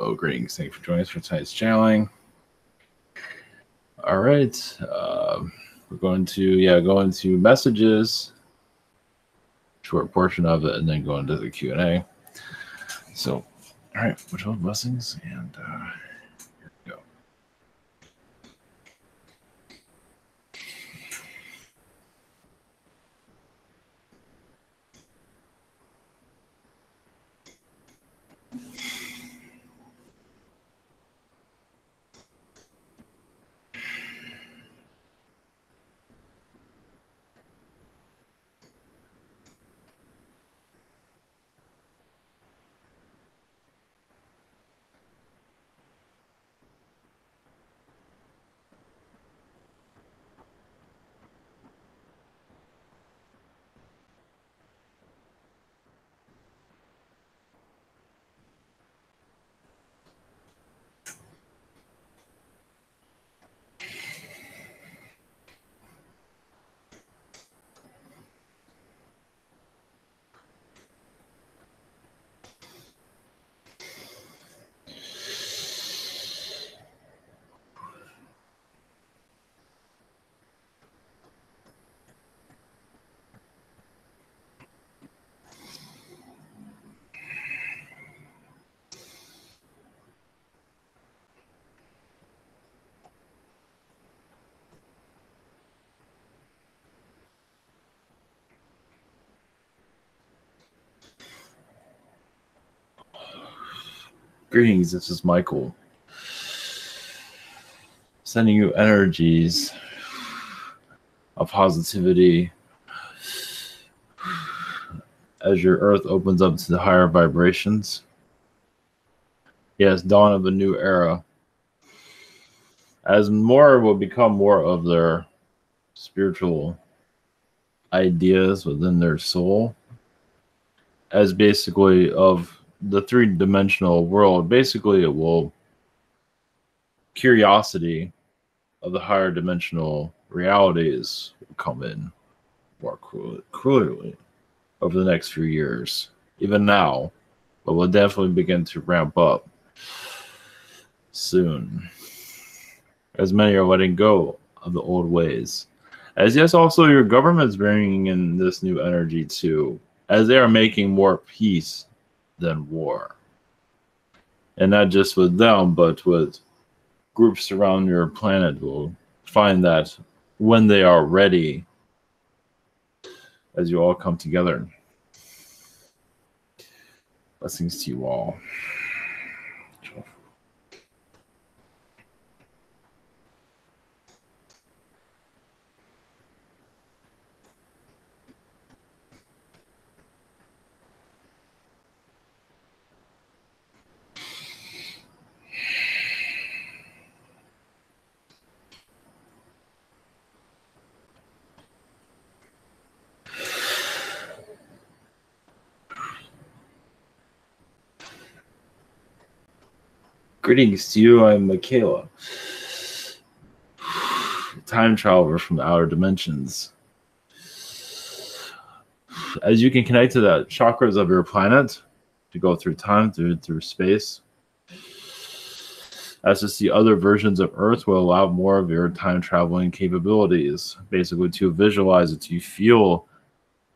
Hello, greetings. Thank you for joining us for tonight's channeling. All right, we're going to go into messages, short portion of it, and then go into the Q&A. So, all right, much love, blessings, and here we go. Greetings, this is Michael, sending you energies of positivity as your earth opens up to the higher vibrations. Yes, dawn of a new era. As more will become more of their spiritual ideas within their soul, as basically of the three-dimensional world, basically it will curiosity of the higher dimensional realities will come in more clearly over the next few years, even now, but will definitely begin to ramp up soon, as many are letting go of the old ways. As yes, also your government's bringing in this new energy too, as they are making more peace than war. And not just with them, but with groups around your planet will find that when they are ready, as you all come together. Blessings to you all. Greetings to you, I'm Michaela, time traveler from the outer dimensions. As you can connect to the chakras of your planet to go through time, through space, as to see other versions of Earth will allow more of your time traveling capabilities, basically to visualize it, to feel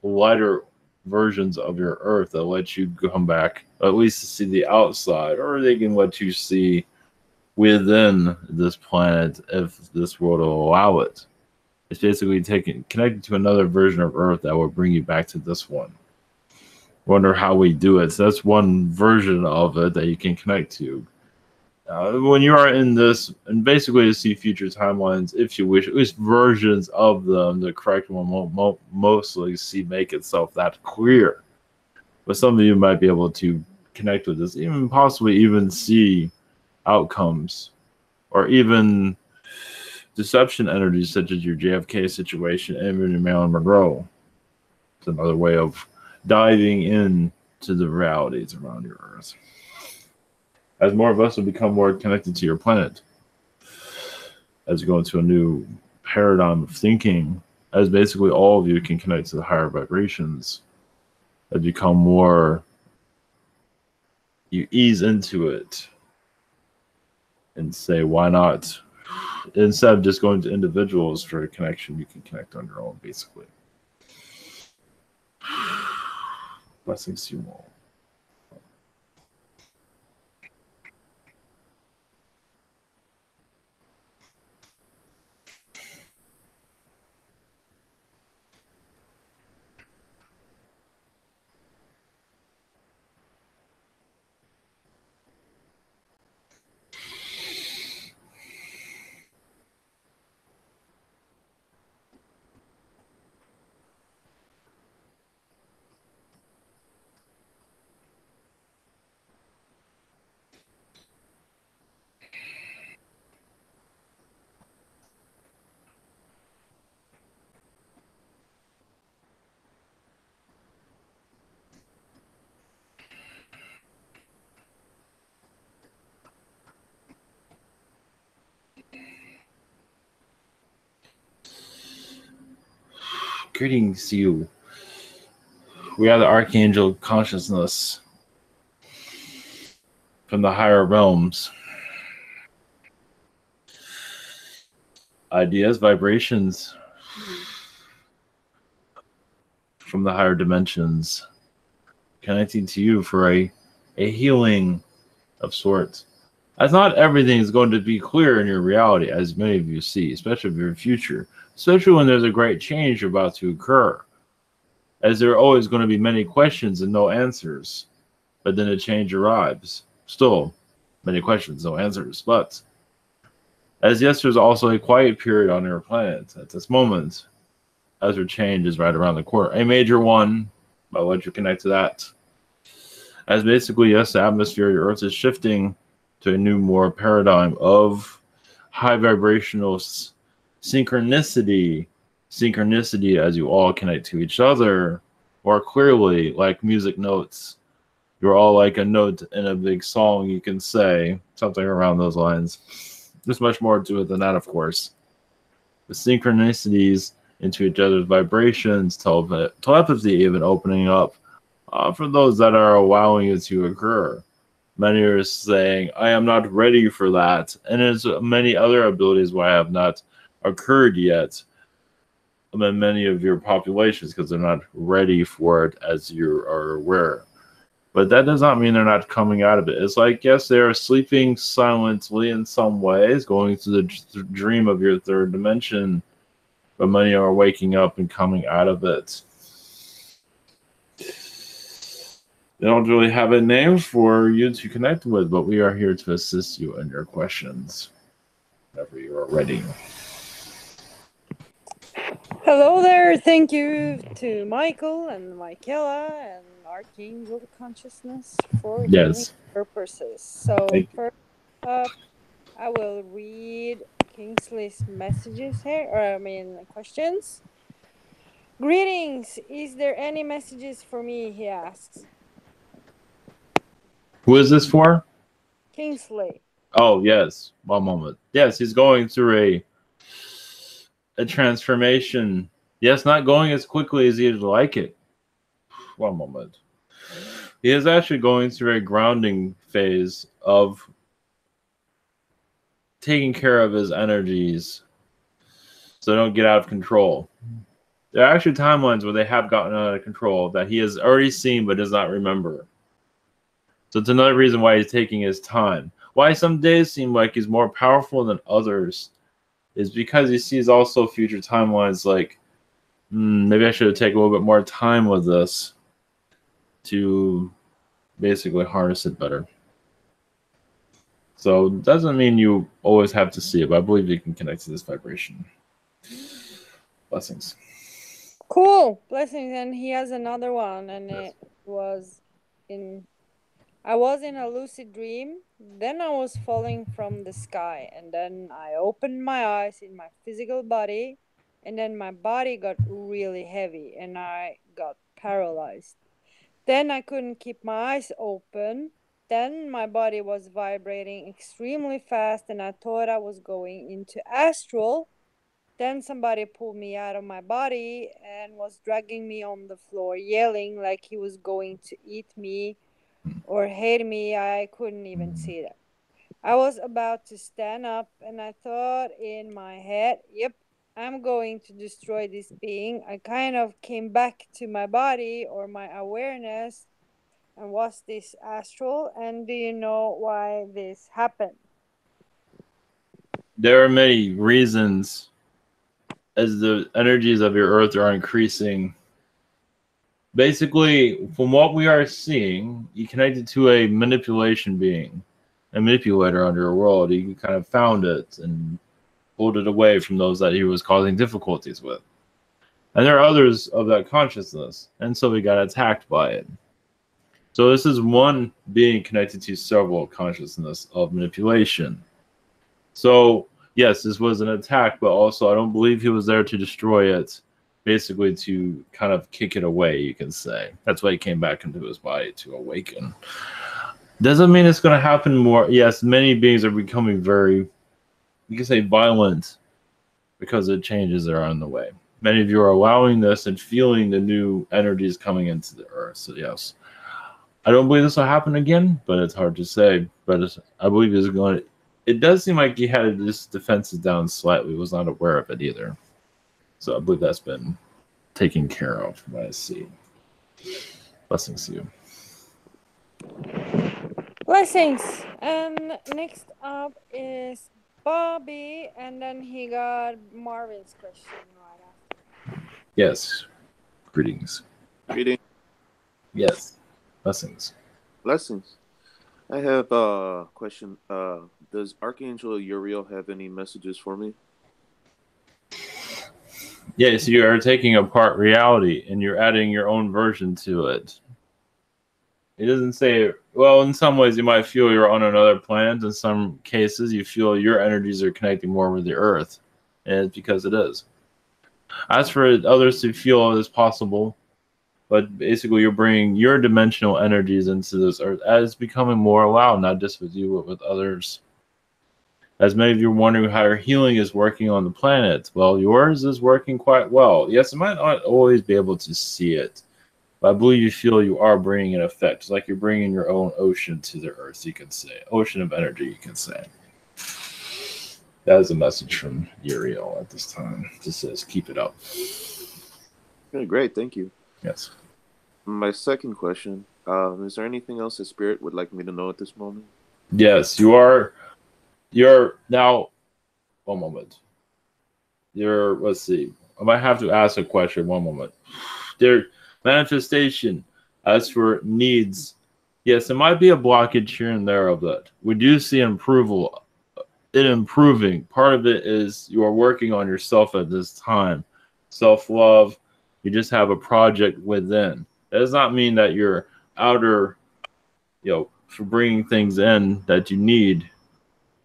lighter versions of your Earth that let you come back, at least to see the outside, or they can let you see within this planet if this world will allow it. It's basically connected to another version of Earth that will bring you back to this one. Wonder how we do it. So that's one version of it that you can connect to. When you are in this, and basically to see future timelines, if you wish, at least versions of them, the correct one won't mostly make itself that clear. But some of you might be able to connect with this, even possibly even see outcomes, or even deception energies such as your JFK situation and even your Marilyn Monroe. It's another way of diving into the realities around your Earth. As more of us will become more connected to your planet, as you go into a new paradigm of thinking, as basically all of you can connect to the higher vibrations, as you become more, you ease into it, and say, why not? Instead of just going to individuals for a connection, you can connect on your own, basically. Blessings to you all. Greetings to you. We are the Archangel consciousness from the higher realms. Ideas, vibrations from the higher dimensions connecting to you for a healing of sorts. As not everything is going to be clear in your reality, as many of you see, especially of your future, especially when there's a great change about to occur, as there are always going to be many questions and no answers. But then a change arrives. Still, many questions, no answers. But as yes, there's also a quiet period on your planet at this moment, as your change is right around the corner. A major one, I'll let you connect to that. As basically, yes, the atmosphere of your Earth is shifting to a new, more paradigm of high vibrational synchronicity. Synchronicity as you all connect to each other more clearly, like music notes. You're all like a note in a big song, you can say, something around those lines. There's much more to it than that, of course. The synchronicities into each other's vibrations, telepathy even opening up for those that are allowing it to occur. Many are saying, I am not ready for that. And there's many other abilities why have not occurred yet in many of your populations because they're not ready for it, as you are aware. But that does not mean they're not coming out of it. It's like, yes, they are sleeping silently in some ways, going through the dream of your third dimension, but many are waking up and coming out of it. They don't really have a name for you to connect with, but we are here to assist you in your questions whenever you are ready. Hello there. Thank you to Michael and Michaela and Archangel Consciousness for healing purposes. So first up, I will read Kingsley's messages here, questions. Greetings. Is there any messages for me? He asks. Who is this for? Kingsley. Oh, yes. One moment. Yes, he's going through a transformation. Yes, not going as quickly as he'd like it. One moment. He is actually going through a grounding phase of taking care of his energies so they don't get out of control. There are actually timelines where they have gotten out of control that he has already seen but does not remember. So it's another reason why he's taking his time. Why some days seem like he's more powerful than others is because he sees also future timelines like, maybe I should take a little bit more time with this to basically harness it better. So it doesn't mean you always have to see it, but I believe you can connect to this vibration. Blessings. Cool. Blessings. And he has another one, and it was I was in a lucid dream, then I was falling from the sky, and then I opened my eyes in my physical body, and then my body got really heavy and I got paralyzed. Then I couldn't keep my eyes open. Then my body was vibrating extremely fast and I thought I was going into astral. Then somebody pulled me out of my body and was dragging me on the floor, yelling like he was going to eat me or hate me. I couldn't even see that. I was about to stand up and I thought in my head, yep, I'm going to destroy this being. I kind of came back to my body or my awareness and was this astral. And do you know why this happened? There are many reasons as the energies of your earth are increasing. Basically, from what we are seeing, you connected to a manipulation being, a manipulator under your world. He kind of found it and pulled it away from those that he was causing difficulties with. And there are others of that consciousness, and so he got attacked by it. So this is one being connected to several consciousness of manipulation. So yes, this was an attack, but also I don't believe he was there to destroy it. Basically, to kind of kick it away, you can say. That's why he came back into his body, to awaken. Doesn't mean it's going to happen more. Yes, many beings are becoming very, you can say, violent because of changes that are on the way. Many of you are allowing this and feeling the new energies coming into the earth. So yes, I don't believe this will happen again, but it's hard to say. But I believe it's going to. It does seem like he had his defenses down slightly. Was not aware of it either. So I believe that's been taken care of from what I see. Blessings to you. Blessings. And next up is Bobby, and then he got Marvin's question right after. Yes. Greetings. Greetings. Yes. Blessings. Blessings. I have a question. Does Archangel Uriel have any messages for me? Yes, you are taking apart reality and you're adding your own version to it. It doesn't say, well, in some ways you might feel you're on another planet. In some cases, you feel your energies are connecting more with the earth. And it's because it is. As for others to feel it is possible, but basically you're bringing your dimensional energies into this earth as becoming more allowed, not just with you, but with others. As many of you are wondering how your healing is working on the planet, well, yours is working quite well. Yes, you might not always be able to see it, but I believe you feel you are bringing an effect. It's like you're bringing your own ocean to the earth, you can say. Ocean of energy, you can say. That is a message from Uriel at this time. It just says, keep it up. Okay, great. Thank you. Yes. My second question, is there anything else the Spirit would like me to know at this moment? Yes, you're now, one moment. Let's see. I might have to ask a question. One moment. Their manifestation, as for needs, yes, it might be a blockage here and there of that. We do see it improving. Part of it is you are working on yourself at this time. Self-love. You just have a project within. That does not mean that your outer, for bringing things in that you need,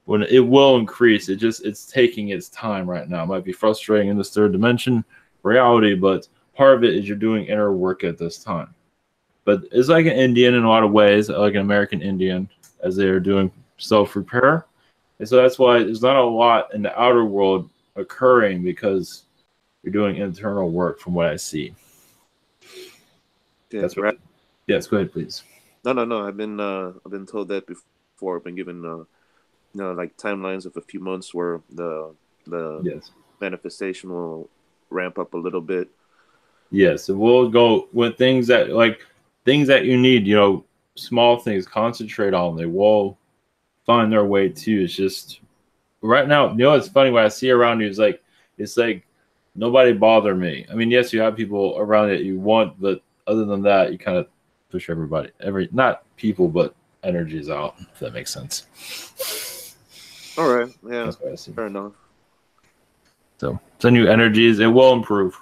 when it will increase, it's taking its time right now. It might be frustrating in this third dimension reality, but part of it is you're doing inner work at this time. But it's like an Indian in a lot of ways, like an American Indian, as they are doing self-repair. And so that's why there's not a lot in the outer world occurring, because you're doing internal work from what I see. Yeah, that's right. Yes, go ahead, please. No. I've been told that before. I've been given like timelines of a few months where the yes. manifestation will ramp up a little bit. Yes, it will go with things that you need, small things, concentrate on. They will find their way too. It's just right now, it's funny what I see around you is it's like nobody bother me. I mean, yes, you have people around that you want, but other than that, you kind of push everybody, not people, but energies out, if that makes sense. All right. Yeah. Fair enough. So send you energies. It will improve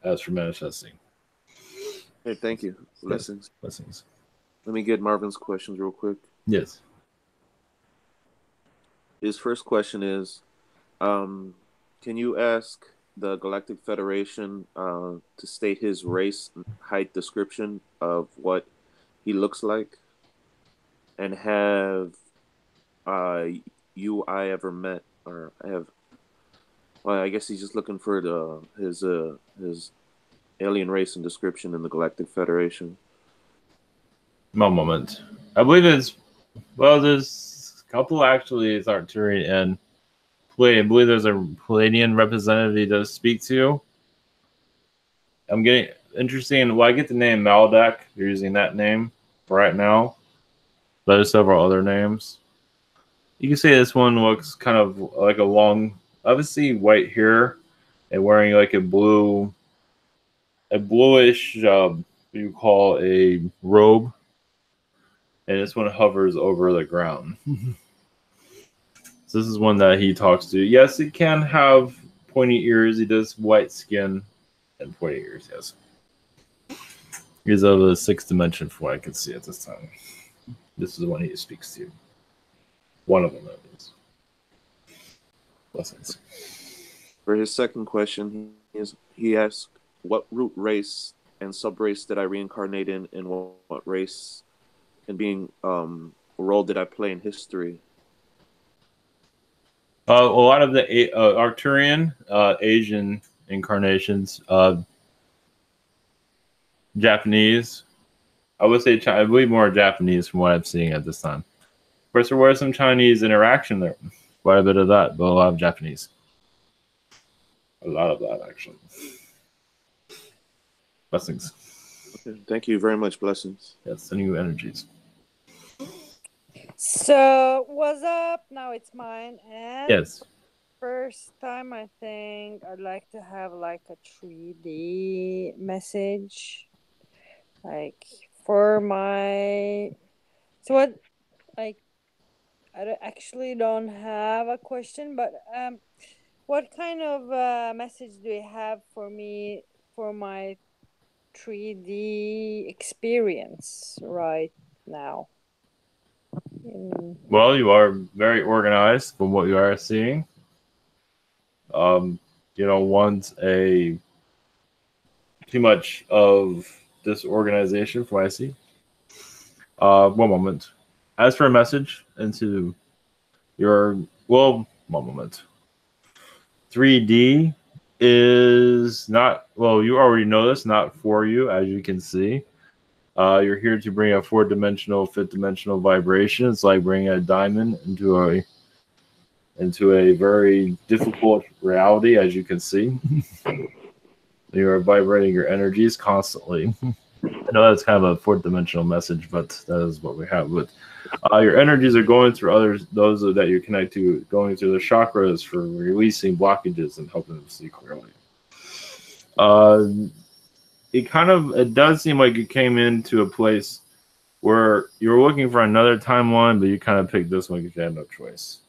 as for manifesting. Hey, thank you. Blessings. Yes. Blessings. Let me get Marvin's questions real quick. Yes. His first question is, can you ask the Galactic Federation to state his race and height description of what he looks like? And have I ever met, or I guess he's just looking for his alien race and description in the Galactic Federation. One moment. I believe there's couple actually is Arcturian and Palladian. I believe there's a Palladian representative he does speak to. I'm getting interesting. Well, I get the name Maldak. You're using that name right now. But there's several other names. You can say this one looks kind of like a long, obviously white hair, and wearing like a bluish, you call a robe, and this one hovers over the ground. So this is one that he talks to. Yes, it can have pointy ears. He does white skin and pointy ears. Yes, he's of the 6th dimension, from what I can see at this time. This is the one he speaks to. One of them, that is. Blessings. For his second question, he asked, "What root race and subrace did I reincarnate in, and what race and being role did I play in history?" A lot of the Arcturian Asian incarnations, Japanese. I would say I believe more Japanese from what I'm seeing at this time. Of course, there was some Chinese interaction there, quite a bit of that, but a lot of Japanese. A lot of that, actually. Blessings. Okay, thank you very much. Blessings. Yes, the new energies. So, what's up? Now it's mine. And Yes. first time, I think I'd like to have like a 3D message. Like, for my. So, what. Like, actually don't have a question, but what kind of message do you have for me for my 3D experience right now? Well, you are very organized from what you are seeing. One's a too much of disorganization from what I see. One moment. As for a message into one moment. 3D is not, well, you already know this, not for you, as you can see. You're here to bring a 4-dimensional, 5th-dimensional vibration. It's like bringing a diamond into a very difficult reality, as you can see. You are vibrating your energies constantly. I know that's kind of a 4th-dimensional message, but that is what we have. But your energies are going through those that you connect to, going through the chakras for releasing blockages and helping them see clearly. It does seem like you came into a place where you were looking for another timeline, but you kind of picked this one because you had no choice.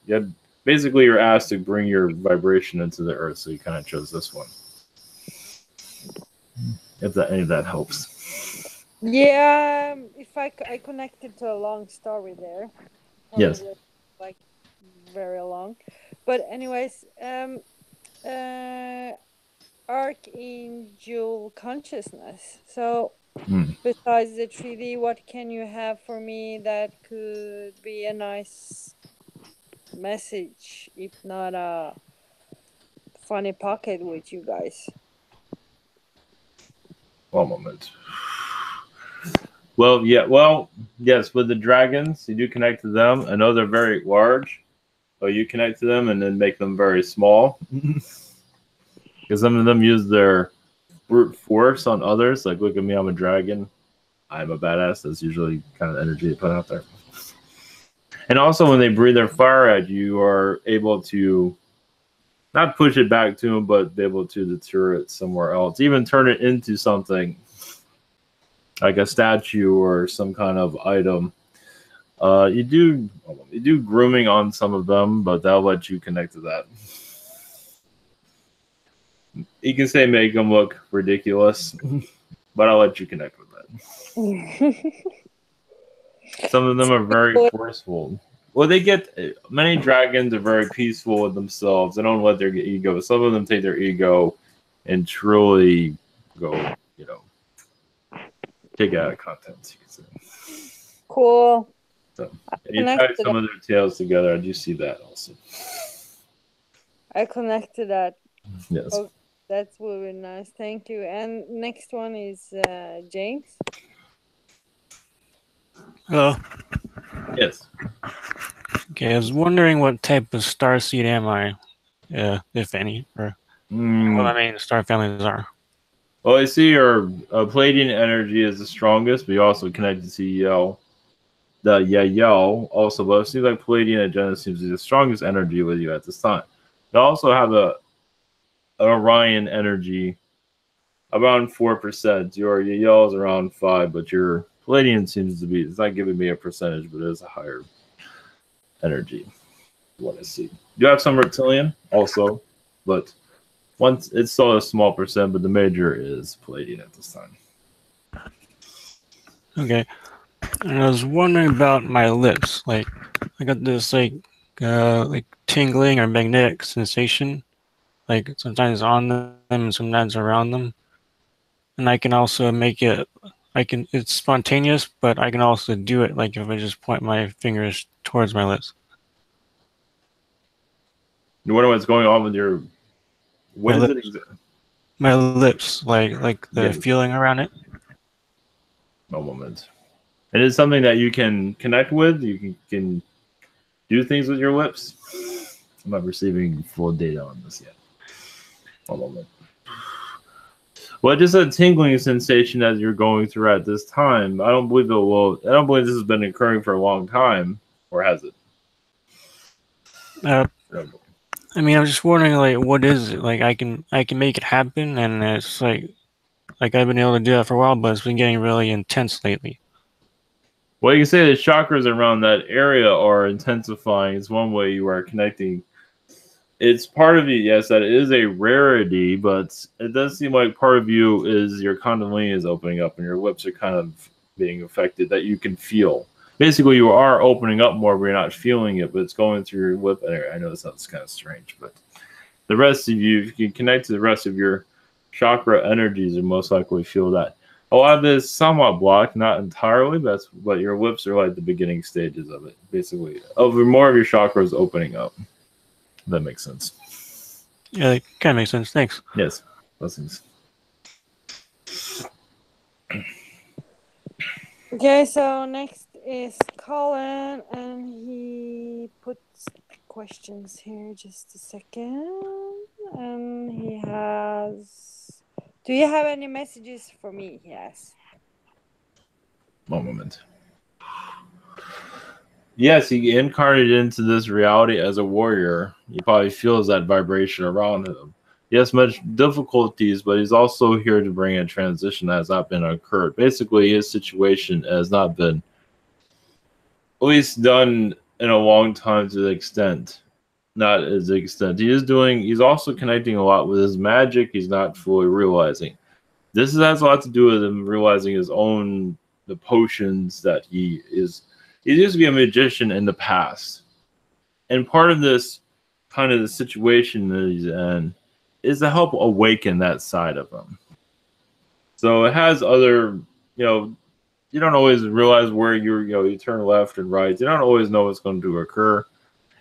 Basically, you're asked to bring your vibration into the earth, so you kind of chose this one. If any of that helps. Yeah, if I connected to a long story there. Yes. Like very long, but anyways, Archangel consciousness. So besides the 3D, what can you have for me that could be a nice message, if not a funny pocket with you guys? One moment. Well, yes, with the dragons, you do connect to them. I know they're very large, but you connect to them and then make them very small. Because some of them use their brute force on others. Like, look at me, I'm a dragon. I'm a badass. That's usually kind of energy they put out there. And also, when they breathe their fire at you, you are able to not push it back to them, but be able to deter it somewhere else. Even turn it into something like a statue or some kind of item. You do grooming on some of them, but that'll let you connect to that. You can say make them look ridiculous, but I'll let you connect with that. Some of them are very forceful. Well, many dragons are very peaceful with themselves. They don't let their ego. Some of them take their ego and truly go, take it out of context, you can say. Cool. So, and you tie some of their tails together. I do see that also. I connected that. Yes. Oh, that's really nice. Thank you. And next one is James. Hello. Yes. Okay, I was wondering what type of star seed am I, if any, or what my main star families are. Well, I see your Palladian energy is the strongest, but you also connected to Yell. The Yael also, but it seems like Palladian agenda seems to be the strongest energy with you at this time. You also have an Orion energy around 4%. Your Yael is around 5%, but your Palladian seems to be, it's not giving me a percentage, but it is a higher energy. What I see. You have some reptilian also, but once it's still a small percent, but the major is Palladian at this time. Okay. And I was wondering about my lips. Like, I got this like tingling or magnetic sensation, like sometimes on them and sometimes around them. And I can also make it. It's spontaneous, but I can also do it. Like if I just point my fingers towards my lips. You wonder what's going on with your. What my is lips. it? My lips, like the feeling around it. No moment. And it's something that you can connect with. You can do things with your lips. I'm not receiving full data on this yet. One moment. Well, just a tingling sensation as you're going through at this time. I don't believe this has been occurring for a long time, or has it? I mean, I'm just wondering, like, what is it? Like, I can make it happen, and it's like I've been able to do that for a while, but it's been getting really intense lately. Well, you can say the chakras around that area are intensifying. It's one way you are connecting. It's part of you, yes, that is a rarity, but it does seem like part of you is your kundalini is opening up and your lips are kind of being affected that you can feel. Basically, you are opening up more, but you're not feeling it, but it's going through your lip area. I know this sounds kind of strange, but the rest of you, if you can connect to the rest of your chakra energies, you most likely feel that. A lot of this is somewhat blocked, not entirely, but your lips are like the beginning stages of it, basically. More of your chakras opening up. That makes sense. Yeah, it kind of makes sense. Thanks. Yes. Blessings. Okay, so next is Colin, and he puts questions here. Just a second. And he has... Do you have any messages for me? Yes. One moment. Yes, he incarnated into this reality as a warrior. He probably feels that vibration around him. He has much difficulties, but he's also here to bring a transition that has not been occurred. Basically, his situation has not been at least done in a long time to the extent. Not as the extent. He's also connecting a lot with his magic he's not fully realizing. This has a lot to do with him realizing the potions that he used to be a magician in the past. And part of this kind of the situation that he's in is to help awaken that side of him. So it has other, you don't always realize where you turn left and right. You don't always know what's going to occur.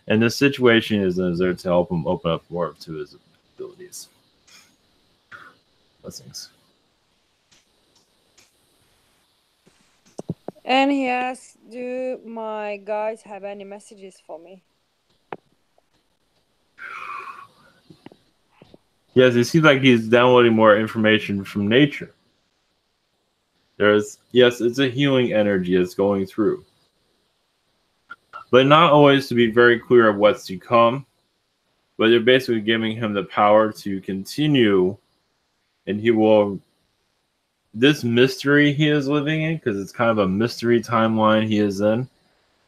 And this situation is there to help him open up more to his abilities. Blessings. And he asks, do my guys have any messages for me? Yes, it seems like he's downloading more information from nature. It's a healing energy that's going through. But not always to be very clear of what's to come. But they're basically giving him the power to continue, and this mystery he is living in, because it's kind of a mystery timeline he is in,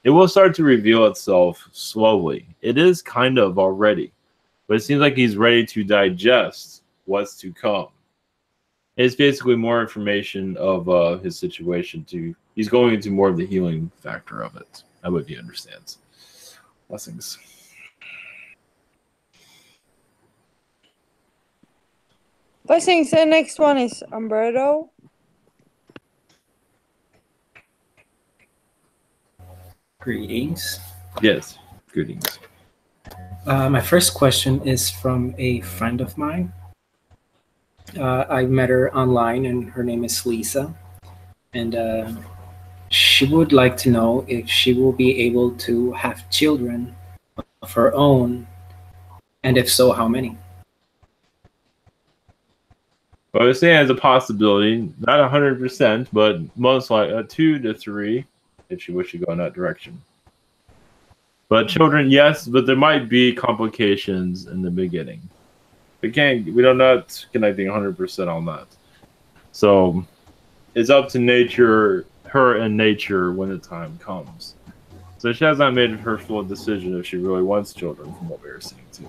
it will start to reveal itself slowly. It is kind of already, but it seems like he's ready to digest what's to come. It's basically more information of his situation. He's going into more of the healing factor of it. I hope he understands. Blessings. Blessings. The next one is Umberto. Greetings. Yes, greetings. My first question is from a friend of mine. I met her online, and her name is Lisa. And She would like to know if she will be able to have children of her own, and if so, how many? Well, I was saying as a possibility, not 100%, but most like a 2 to 3, if she wishes to go in that direction. But children, yes, but there might be complications in the beginning. We don't not connecting 100% on that. So it's up to nature, her and nature when the time comes. So she has not made her full decision if she really wants children, from what we were saying too.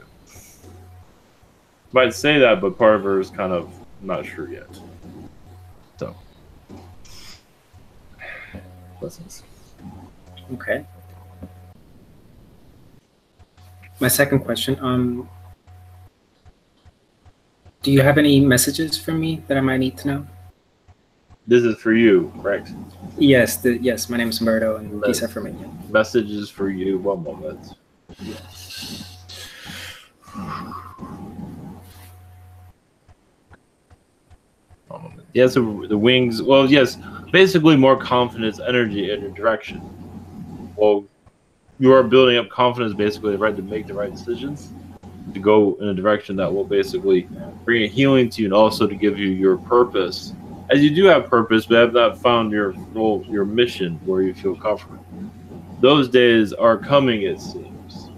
Might say that, but part of her is kind of not sure yet. So, blessings. Okay. My second question, do you have any messages for me that I might need to know? This is for you, correct? Yes, yes, my name is Humberto, and these are for me. Messages for you. One moment. Yes, the wings. Well, yes, basically more confidence, energy in your direction. Well, you are building up confidence, basically, right, to make the right decisions, to go in a direction that will basically bring a healing to you, and also to give you your purpose. As you do have purpose, but have not found your mission where you feel comfortable. Those days are coming, it seems.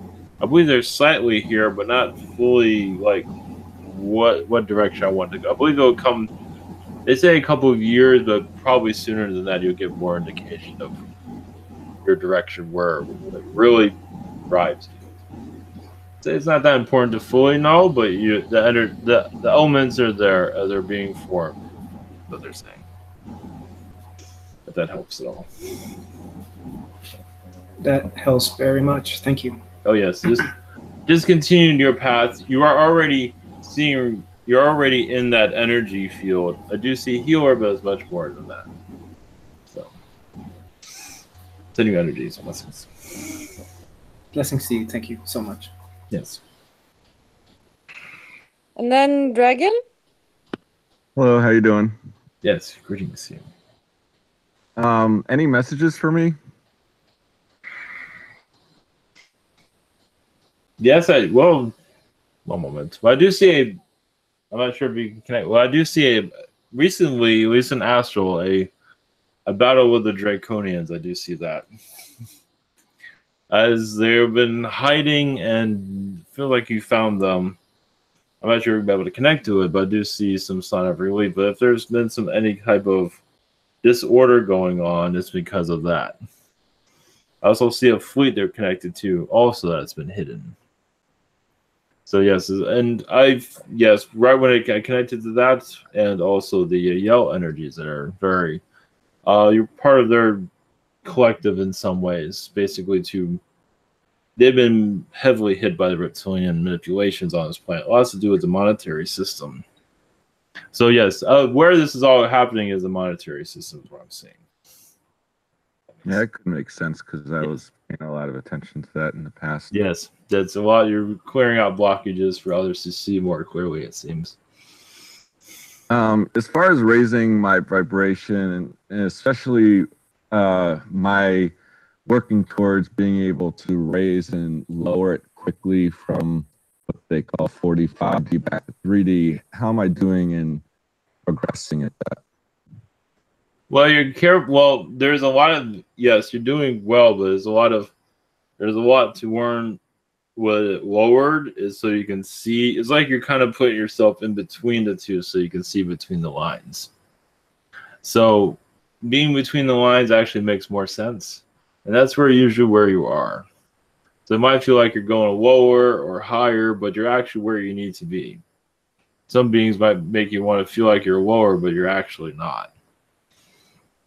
I believe they're slightly here, but not fully like what direction I want to go. I believe it'll come. They say a couple of years, but probably sooner than that, you'll get more indication of your direction where it really drives you. So it's not that important to fully know, but the elements are there as they're being formed. What they're saying. If that helps at all. That helps very much. Thank you. Oh yes, just continue your path. You are already seeing. You're already in that energy field. I do see healer, but it's much more than that. So, sending energies, blessings. Blessings to you. Thank you so much. Yes. And then Dragon? Hello, how you doing? Yes, greetings to you. Any messages for me? Yes, one moment. Well, I do see I'm not sure if you can connect. Well, I do see recently, at least in Astral, a battle with the Draconians. I do see that. As they've been hiding and feel like you found them. I'm not sure you'll be able to connect to it, but I do see some sign of relief. But if there's been any type of disorder going on, it's because of that. I also see a fleet they're connected to, also that's been hidden. So yes, and right when I connected to that, and also the Yell energies that are very, you're part of their collective in some ways. Basically, they've been heavily hit by the reptilian manipulations on this planet. Lots to do with the monetary system. So yes, where this is all happening is the monetary system, is what I'm saying. Yeah, that could make sense because I was paying a lot of attention to that in the past. Yes, that's a lot. You're clearing out blockages for others to see more clearly, it seems. As far as raising my vibration and especially my working towards being able to raise and lower it quickly from what they call 45D back to 3D, how am I doing in progressing at that? Well, you're careful. Well, there's a lot of yes, you're doing well, but there's a lot to learn. What it lowered is so you can see. It's like you're kind of putting yourself in between the two, so you can see between the lines. So, being between the lines actually makes more sense, and that's usually where you are. So it might feel like you're going lower or higher, but you're actually where you need to be. Some beings might make you want to feel like you're lower, but you're actually not.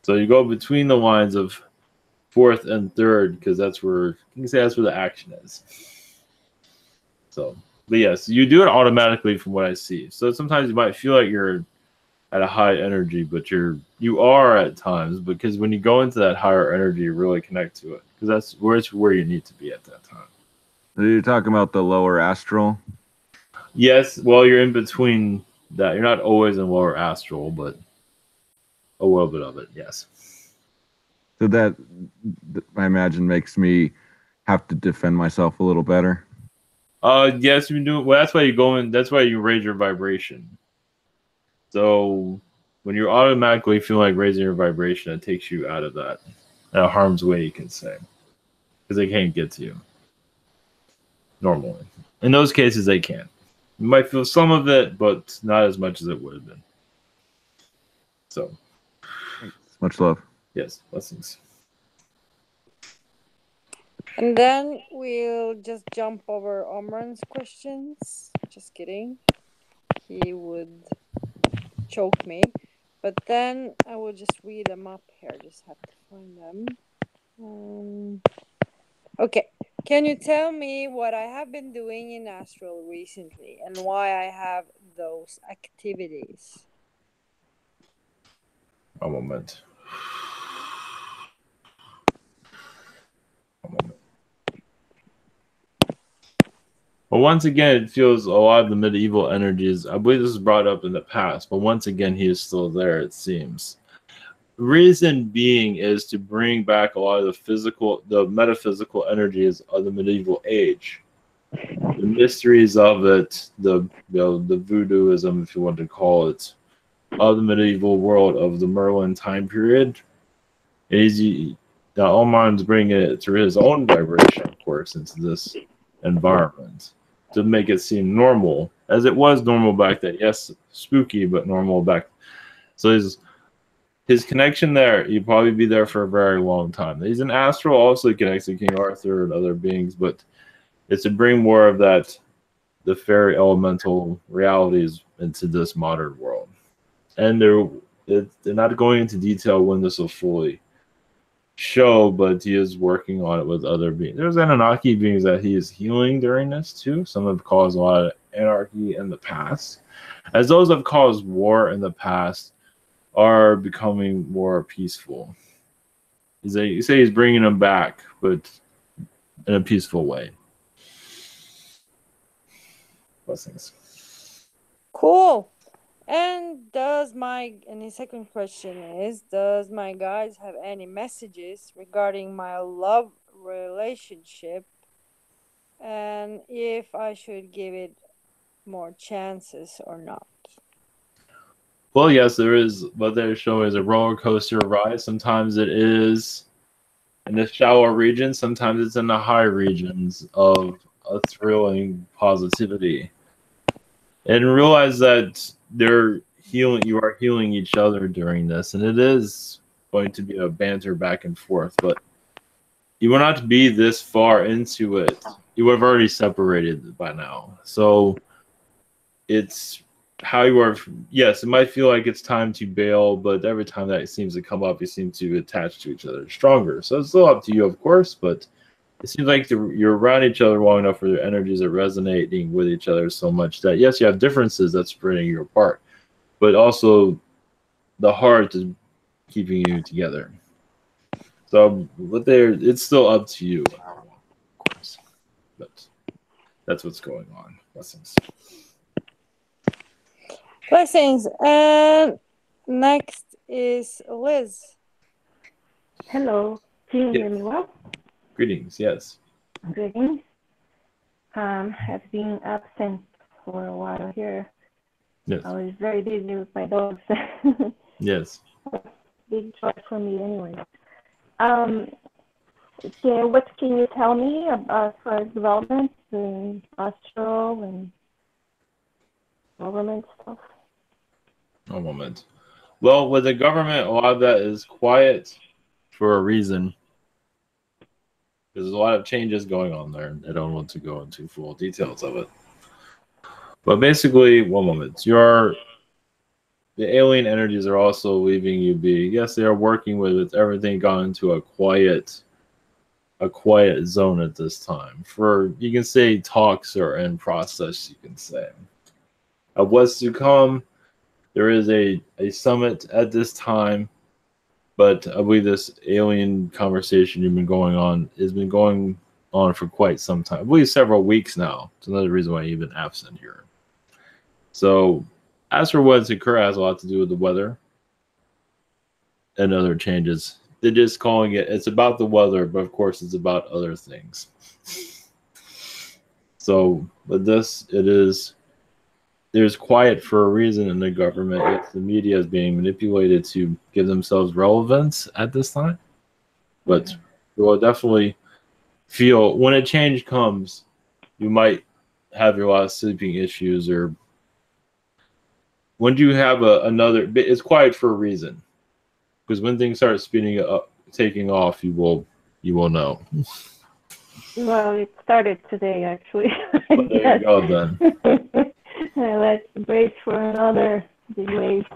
So you go between the lines of fourth and third because that's where you can say that's where the action is. So, but yes, you do it automatically from what I see. So sometimes you might feel like you're at a high energy, but you are at times because when you go into that higher energy, you really connect to it because that's where you need to be at that time. Are you talking about the lower astral? Yes, well, you're in between that. You're not always in lower astral, but a little bit of it, yes. So that I imagine makes me have to defend myself a little better. Yes, you do. Well, that's why you go in. That's why you raise your vibration. So when you automatically feel like raising your vibration, it takes you out of that harm's way, you can say, because they can't get to you normally. In those cases, they can. You might feel some of it, but not as much as it would have been. So, Thanks. Much love. yes, blessings. And then we'll just jump over Omran's questions. Just kidding. He would choke me. But then I will just read them up here. Just have to find them. Okay. Can you tell me what I have been doing in Astral recently and why I have those activities? A moment. Well, once again, it feels a lot of the medieval energies. I believe this was brought up in the past, but once again, he is still there, it seems. Reason being is to bring back a lot of the metaphysical energies of the medieval age, the mysteries of it, the voodooism, if you want to call it, of the medieval world of the Merlin time period. And Oman's bringing it through his own vibration, of course, into this environment to make it seem normal, as it was normal back then. Yes, spooky, but normal back. So his connection there, he'd probably be there for a very long time. He's an astral, also connects to King Arthur and other beings, but it's to bring more of that, the fairy elemental realities into this modern world. And they're not going into detail when this will fully show, but he is working on it with other beings. There's Anunnaki beings that he is healing during this too. Some have caused a lot of anarchy in the past, as those have caused war in the past are becoming more peaceful. You say he's bringing them back, but in a peaceful way. Blessings. Cool. And his second question is, does my guides have any messages regarding my love relationship and if I should give it more chances or not? Well, yes, there is. What they're showing is a roller coaster ride. Sometimes it is in the shallow regions, sometimes it's in the high regions of a thrilling positivity. And realize that you are healing each other during this, and it is going to be a banter back and forth, but you will not be this far into it. You have already separated by now. So it's how you are. Yes, it might feel like it's time to bail, but every time that seems to come up, you seem to attach to each other stronger. So it's still up to you, of course, but it seems like you're around each other long enough for your energies are resonating with each other so much that, yes, you have differences that's bringing you apart, but also the heart is keeping you together. So it's still up to you, of course, but that's what's going on. Blessings. Blessings. And next is Liz. Hello. Can you hear me well? Greetings. Yes. Greetings. Have been absent for a while here. Yes. I was very busy with my dogs. Yes. Big joy for me anyway. What can you tell me about for developments in astral and government stuff? A moment. Well, with the government, a lot of that is quiet for a reason. There's a lot of changes going on there, and I don't want to go into full details of it. But basically, one moment. The alien energies are also leaving you be. Yes, they are working with it. Everything gone into a quiet zone at this time. You can say talks are in process, you can say. Of what's to come, there is a summit at this time, but I believe this alien conversation you've been going on has been going on for quite some time. I believe several weeks now. It's another reason why you've been absent here. So as for what's occurred, has a lot to do with the weather and other changes. they're just calling it. It's about the weather, but of course, it's about other things. So, but this, it is. There's quiet for a reason in the government. Yet the media is being manipulated to give themselves relevance at this time. But you will definitely feel when a change comes, you might have your last sleeping issues, or when you have another. It's quiet for a reason, because when things start speeding up, taking off, you will know. Well, it started today, actually. Well, there you go then. Let's brace for another big wave.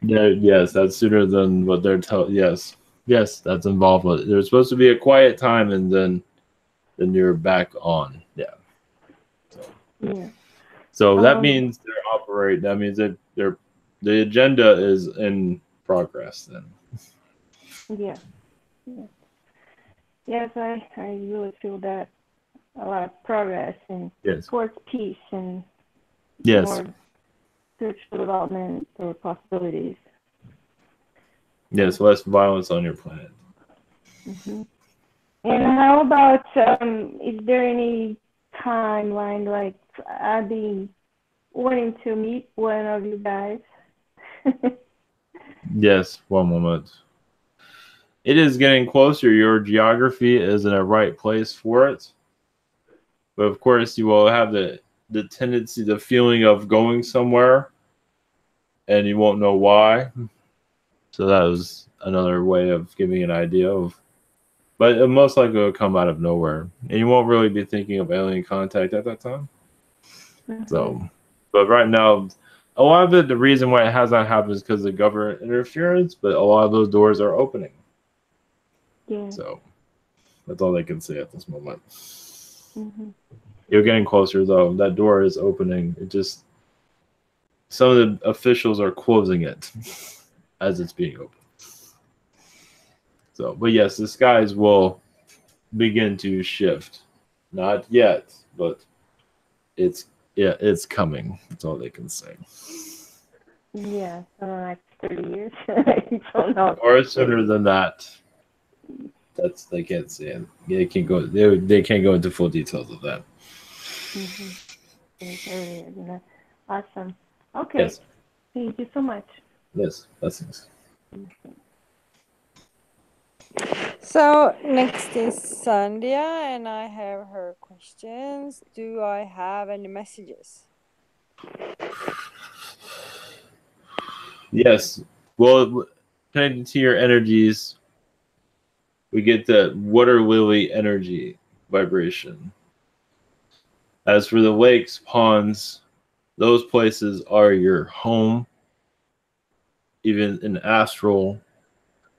Yes, that's sooner than what they're telling. Yes, that's involved with it. There's supposed to be a quiet time, and then you're back on. Yeah. Yeah. So that means they're operate. That means that the agenda is in progress. Then. Yeah. Yes, I really feel that a lot of progress and towards peace and more spiritual development or possibilities. Yes, less violence on your planet. Mm-hmm. And how about, is there any timeline, like I'd be wanting to meet one of you guys? Yes, one moment. It is getting closer. Your geography is in a right place for it. But of course, you will have the tendency, the feeling of going somewhere, and you won't know why. So that was another way of giving an idea of. But it most likely will come out of nowhere, and you won't really be thinking of alien contact at that time. Mm-hmm. So, but right now, a lot of it, the reason why it has not happened is because of government interference. But a lot of those doors are opening. Yeah. So that's all they can say at this moment. Mm-hmm. You're getting closer, though. That door is opening. It just, some of the officials are closing it as it's being opened. So, but yes, the skies will begin to shift. Not yet, but it's coming. That's all they can say. Yeah, for the next 30 years. I don't know. Or sooner than that. That's, they can't say it. They can't go. They can't go into full details of that. Mm-hmm. Awesome. Okay. Yes. Thank you so much. Yes. Blessings. So next is Sandhya, and I have her questions. Do I have any messages? Yes. Well, connected to your energies, we get the water lily energy vibration. As for the lakes, ponds, those places are your home, even in astral,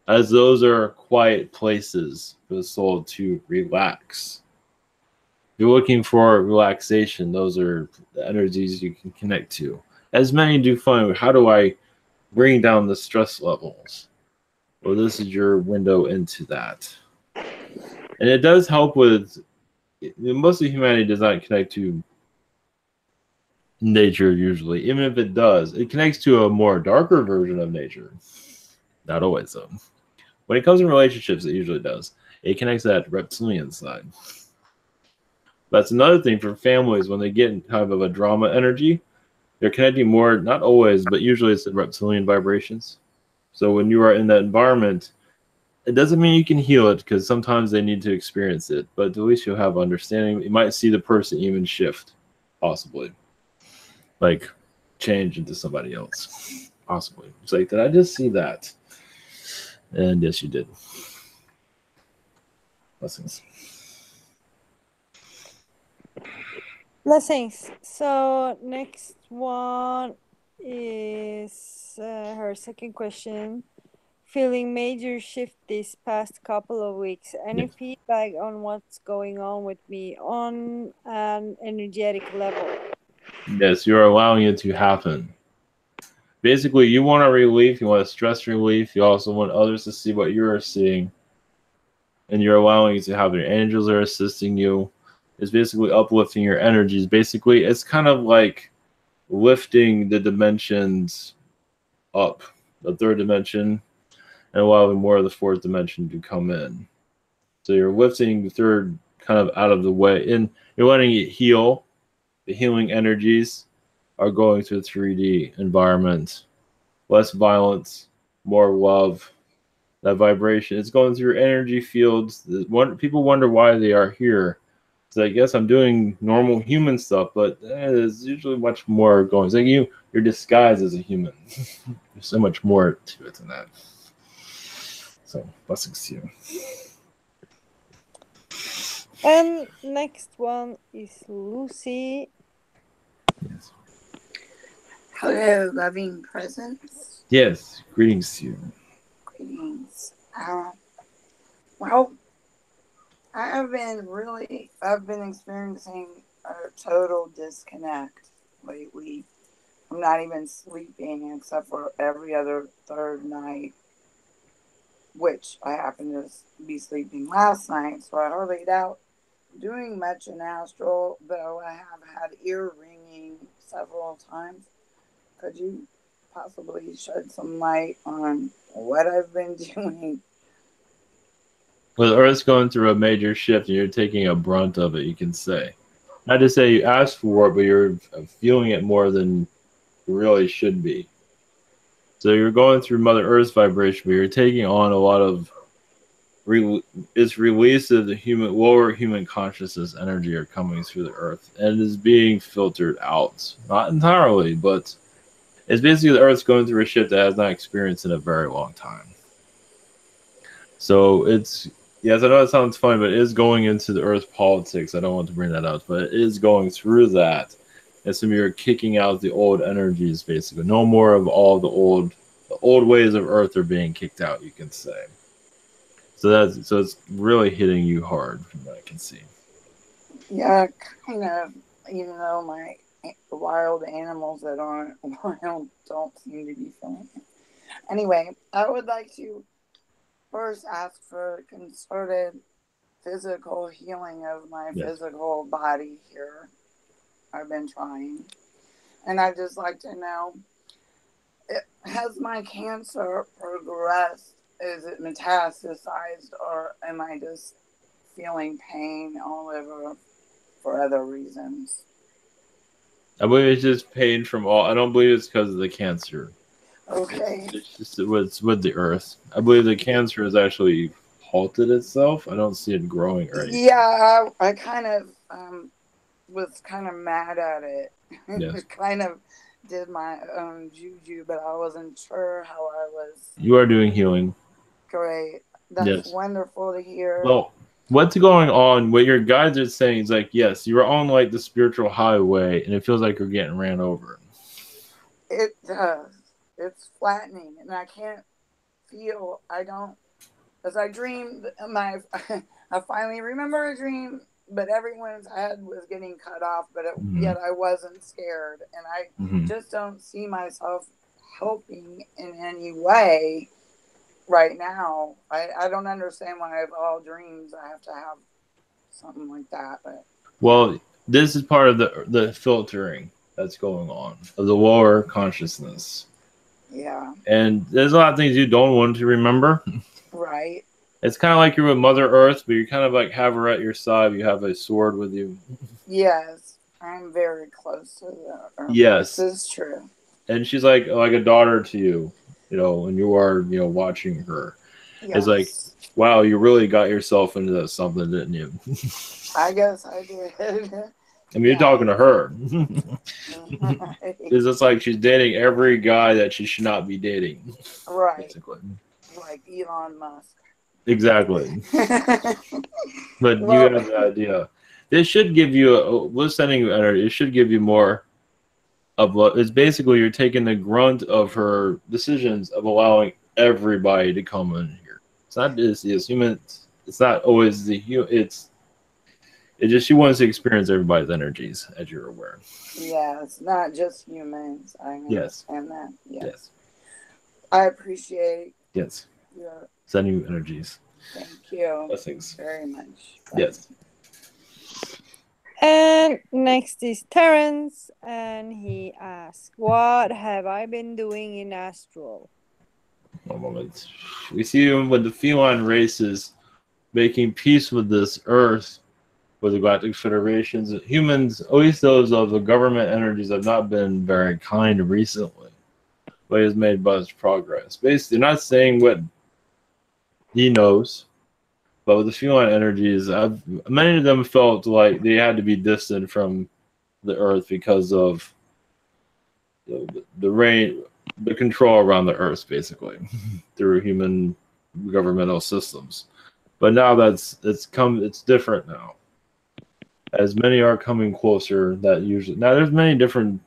as those are quiet places for the soul to relax. If you're looking for relaxation, those are the energies you can connect to. As many do find, how do I bring down the stress levels? Well, this is your window into that. And it does help with, most of humanity does not connect to nature usually. Even if it does, it connects to a more darker version of nature. Not always, though. When it comes to relationships, it usually does. It connects to that reptilian side. That's another thing for families when they get in kind of a drama energy. They're connecting more, not always, but usually it's the reptilian vibrations. So when you are in that environment, it doesn't mean you can heal it, because sometimes they need to experience it. But at least you'll have understanding. You might see the person even shift, possibly. Like change into somebody else, possibly. It's like, did I just see that? And yes, you did. Blessings. Blessings. So next one is her second question. Feeling major shift this past couple of weeks. Any feedback on what's going on with me on an energetic level? Yes, you're allowing it to happen. Basically, you want a relief, you want a stress relief, you also want others to see what you're seeing, and you're allowing it to happen. Your angels are assisting you. It's basically uplifting your energies. Basically, it's kind of like lifting the dimensions up. The third dimension, and allowing more of the fourth dimension to come in. So you're lifting the third kind of out of the way, and you're letting it heal. The healing energies are going to a 3D environment. Less violence, more love. That vibration, it's going through your energy fields. People wonder why they are here. So I guess I'm doing normal human stuff, but there's usually much more going. It's like you're disguised as a human. There's so much more to it than that. So blessings to you. And next one is Lucy. Yes. Hello, loving presence. Yes. Greetings to you. Greetings. Well, I've been experiencing a total disconnect lately. I'm not even sleeping except for every other third night, which I happened to be sleeping last night, so I hardly doubt doing much in astral, though I have had ear ringing several times. Could you possibly shed some light on what I've been doing? Well, the Earth's going through a major shift, and you're taking a brunt of it, you can say. Not to say you asked for it, but you're feeling it more than you really should be. So you're going through Mother Earth's vibration, but you're taking on a lot of its release of the lower human consciousness energy are coming through the Earth, and is being filtered out. Not entirely, but it's basically the Earth's going through a shift that has not experienced in a very long time. So it's, yes, I know it sounds funny, but it is going into the Earth politics. I don't want to bring that up, but it is going through that. And so you're kicking out the old energies, basically. No more of all the old ways of Earth are being kicked out, you can say. So it's really hitting you hard from what I can see. Yeah, kind of. Even though my wild animals that aren't wild don't seem to be feeling it. Anyway, I would like to first ask for concerted physical healing of my physical body here. I've been trying. And I'd just like to know, has my cancer progressed? Is it metastasized, or am I just feeling pain all over for other reasons? I believe it's just pain from all. I don't believe it's because of the cancer. Okay. It's just with the Earth. I believe the cancer has actually halted itself. I don't see it growing or anything. Yeah, I kind of was kind of mad at it. Yes. Kind of did my own juju, but I wasn't sure how I was. You are doing healing. Great. That's wonderful to hear. Well, what's going on? What your guides are saying is like, yes, you're on like the spiritual highway, and it feels like you're getting ran over. It does. It's flattening, and I can't feel. I don't. As I dreamed, I finally remember a dream, but everyone's head was getting cut off, but yet I wasn't scared, and I just don't see myself helping in any way right now. I don't understand why of all dreams I have to have something like that. But well, this is part of the filtering that's going on of the lower consciousness. Yeah. And there's a lot of things you don't want to remember. Right. It's kind of like you're with Mother Earth, but you kind of like have her at your side. You have a sword with you. Yes, I'm very close to the Earth. Yes, this is true. And she's like a daughter to you, and you are, watching her. Yes. It's like, wow, you really got yourself into something, didn't you? I guess I did. I mean, you're talking to her. It's just like she's dating every guy that she should not be dating. Right. Basically. Like Elon Musk. Exactly. But you have the idea. This should give you, we're sending you energy. It should give you more of what it's basically you're taking the grunt of her decisions of allowing everybody to come in here. It's not just human. It's not always the human. It's just she wants to experience everybody's energies, as you're aware. Yes, not just humans. I understand that. Yes. I appreciate. Yes. Your sending you energies. Thank you. Blessings. Very much. Yes. And next is Terence, and he asks, "What have I been doing in astral?" One moment. We see when the feline race is making peace with this Earth, with the Galactic Federations. Humans, at least those of the government energies, have not been very kind recently, but he has made much progress. Basically, not saying what he knows, but with the feline energies, many of them felt like they had to be distant from the Earth because of the reign, the control around the Earth, basically, through human governmental systems. But now it's different now. As many are coming closer, that usually now there's many different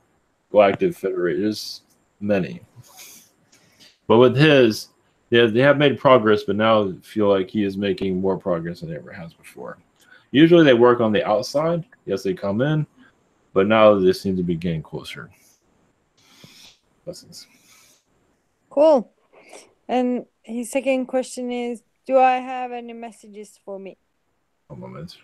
galactic federations, many. But with his, they have made progress, but now feel like he is making more progress than he ever has before. Usually they work on the outside. Yes, they come in, but now they seem to be getting closer. Blessings. Cool. And his second question is, do I have any messages for me? A moment.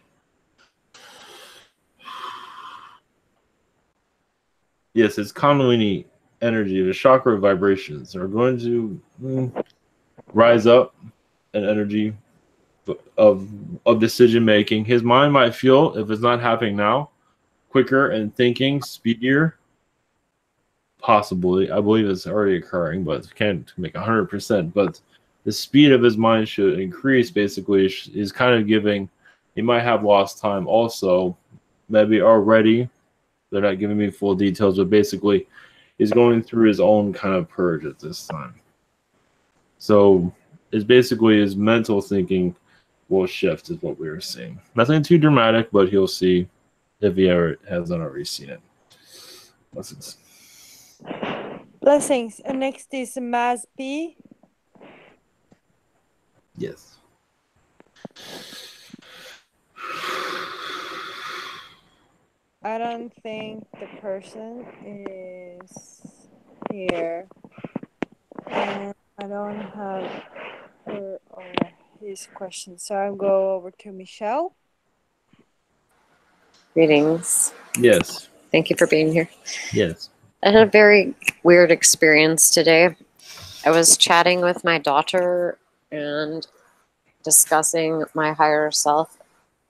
Yes, it's Kundalini energy. The chakra vibrations are going to rise up in energy of decision making. His mind might feel, if it's not happening now, quicker and thinking speedier. Possibly, I believe it's already occurring, but can't make 100%. But the speed of his mind should increase. Basically, is kind of giving. He might have lost time also, maybe already. They're not giving me full details, but basically, he's going through his own kind of purge at this time. So it's basically his mental thinking will shift, is what we were seeing. Nothing too dramatic, but he'll see if he ever hasn't already seen it. Blessings. Blessings. And next is Maz P. Yes. I don't think the person is here. And I don't have her or his question. So I'll go over to Michelle. Greetings. Yes. Thank you for being here. Yes. I had a very weird experience today. I was chatting with my daughter and discussing my higher self,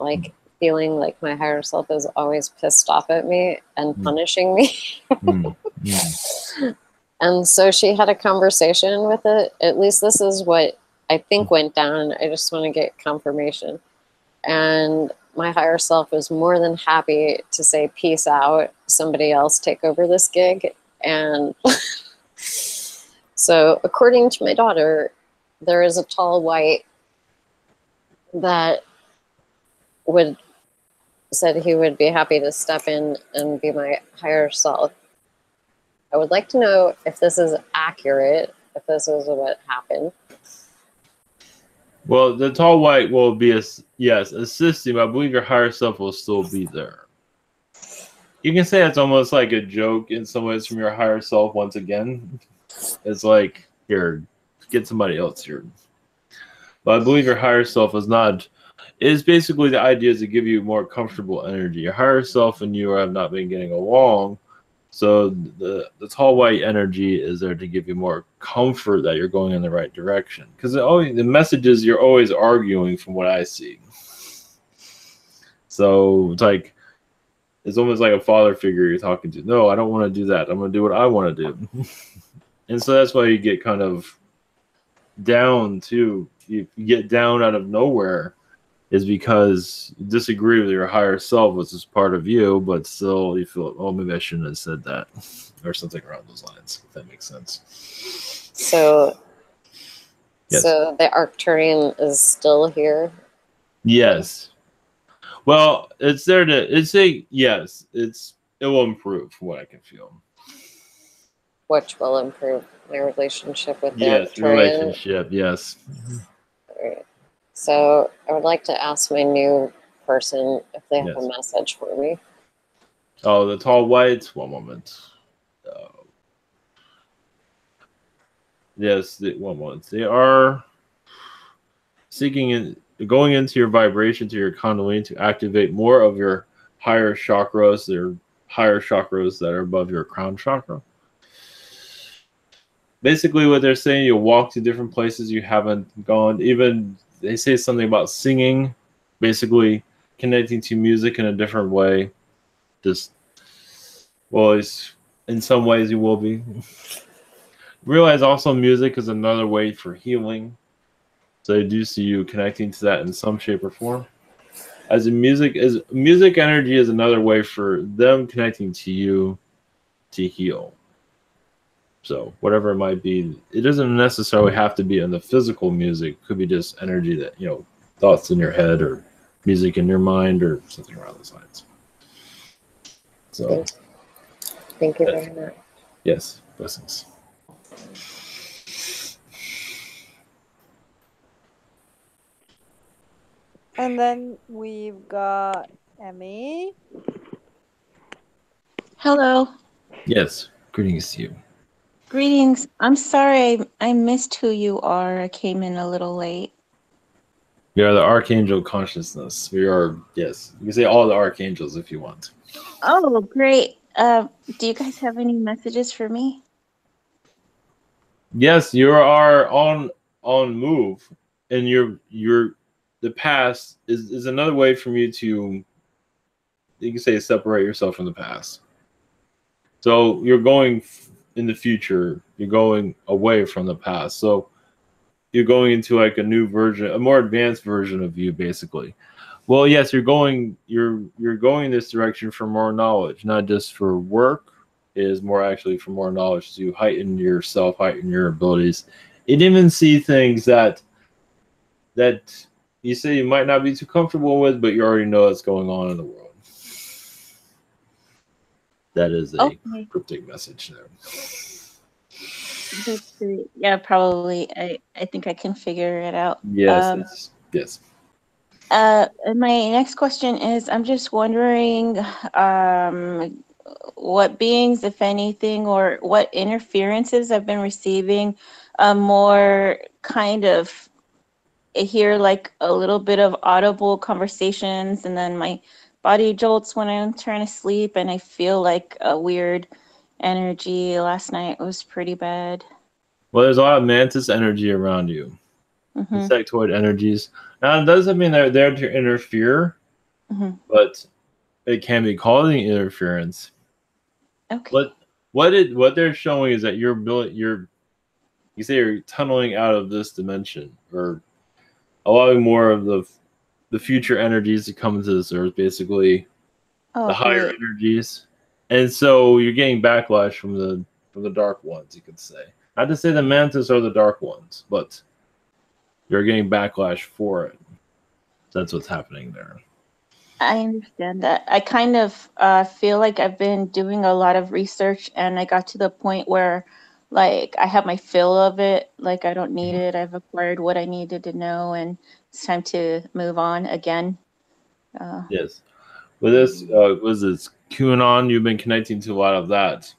like feeling like my higher self is always pissed off at me and punishing me. And so she had a conversation with it. At least this is what I think went down. I just want to get confirmation. And my higher self was more than happy to say, peace out, somebody else take over this gig. And so according to my daughter, there is a tall white that said he would be happy to step in and be my higher self. I would like to know if this is accurate, if this is what happened. Well, the tall white will be assisting, but I believe your higher self will still be there. You can say it's almost like a joke in some ways from your higher self once again. It's like, here, get somebody else here. But I believe your higher self is basically the idea is to give you more comfortable energy. Your higher self and you have not been getting along. So the tall white energy is there to give you more comfort that you're going in the right direction. Because the message is you're always arguing from what I see. So it's almost like a father figure you're talking to. No, I don't want to do that. I'm going to do what I want to do. And so that's why you get kind of down too. You get down out of nowhere is because you disagree with your higher self, which is part of you, but still you feel, oh, maybe I shouldn't have said that, or something around those lines, if that makes sense. So, yes. So the Arcturian is still here? Yes. Well, it's there it will improve from what I can feel. Which will improve my relationship with the Arcturian? Relationship, yes. All right. So I would like to ask my new person if they have a message for me. Oh, the tall whites. One moment. Yes, one moment. They are going into your vibration, to your Kundalini, to activate more of your higher chakras. They're higher chakras that are above your crown chakra. basically what they're saying, you'll walk to different places you haven't gone. Even they say something about singing, basically connecting to music in a different way. Just, well, it's, in some ways you will be. Realize also music is another way for healing. So I do see you connecting to that in some shape or form. As in music energy is another way for them connecting to you to heal. So whatever it might be, it doesn't necessarily have to be in the physical music. It could be just energy that, thoughts in your head or music in your mind or something around those lines. So Thank you very much. yes, blessings. And then we've got Emmy. Hello. Yes, greetings to you. Greetings. I'm sorry I missed who you are. I came in a little late. We are the Archangel consciousness. We are, yes, you can say all the archangels if you want. Oh, great. Do you guys have any messages for me? Yes, you are on move, and the past is another way for you to, you can say, separate yourself from the past. So you're going in the future, you're going away from the past. So you're going into like a new version, a more advanced version of you, basically. Well, yes, you're going this direction for more knowledge, not just for work. It is more actually for more knowledge to heighten yourself, heighten your abilities, and even see things that you say you might not be too comfortable with, but you already know what's going on in the world. That is a cryptic message there. That's great. Yeah, probably. I think I can figure it out. Yes, yes. My next question is, I'm just wondering what beings, if anything, or what interferences I've been receiving, more kind of hear like a little bit of audible conversations, and then my body jolts when I'm trying to sleep, and I feel like a weird energy. Last night was pretty bad. Well, there's a lot of mantis energy around you. Mm-hmm. Insectoid energies. Now, it doesn't mean they're there to interfere, but it can be causing interference. Okay. What they're showing is that you're tunneling out of this dimension, or allowing more of the future energies to come into this earth, basically. Oh, the higher great. energies. And so you're getting backlash from the dark ones, you could say. Not to say the mantis are the dark ones, but you're getting backlash for it. That's what's happening there. I understand that. I kind of feel like I've been doing a lot of research, and I got to the point where, like, I have my fill of it. Like, I don't need it. I've acquired what I needed to know, and it's time to move on again. Yes. With this, was this QAnon? You've been connecting to a lot of that.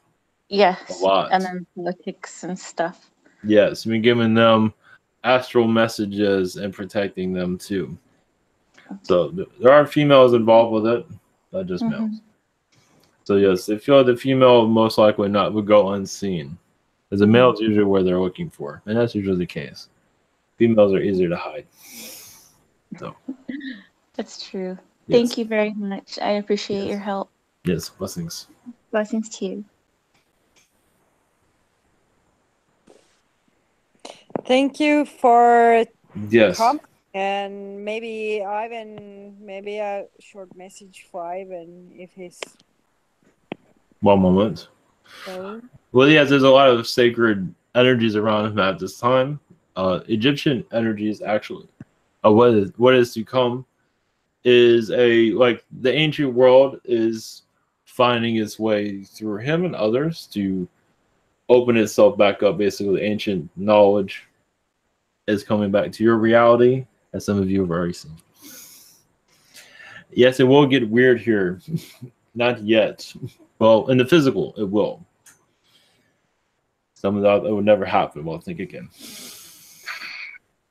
Yes. A lot. And then politics and stuff. Yes, you've been giving them astral messages and protecting them too. So there are females involved with it, not just males. So yes, they feel the female most likely not would go unseen, as the male is usually where they're looking for, and that's usually the case. Females are easier to hide. So that's true. Yes. Thank you very much. I appreciate your help. Yes, blessings. Blessings to you. Thank you for Yes. and maybe a short message for Ivan if he's. One moment. Sorry. Well, yes, there's a lot of sacred energies around him at this time. Egyptian energies, actually. What is to come is the ancient world is finding its way through him and others to open itself back up. Basically, ancient knowledge is coming back to your reality, as some of you have already seen. Yes, it will get weird here. Not yet. Well, in the physical, it will. Some of that would never happen. Well, think again.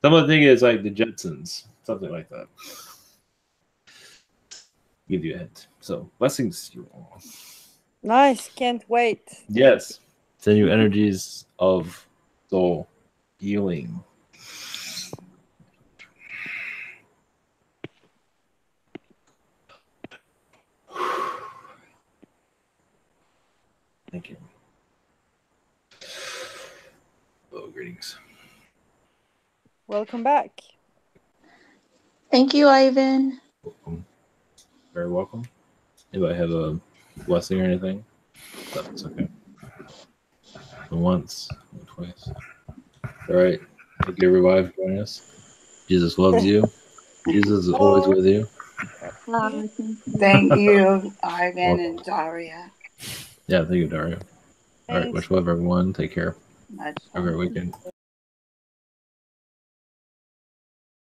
Some of the thing is like the Jetsons, something like that. Give you a hint. So, blessings to you all. Nice, can't wait. Yes. Send you energies of crystal healing. Thank you. Oh, greetings. Welcome back. Thank you, Ivan. Welcome. Very welcome. Anybody have a blessing or anything? That's okay. Once, twice. All right. Thank you, everybody, for joining us. Jesus loves you. Jesus is always with you. Thank you, Ivan Welcome. and Daria. Yeah, thank you, Dario. All right. Thanks. Much love, everyone. Take care. Much Have a great love. weekend.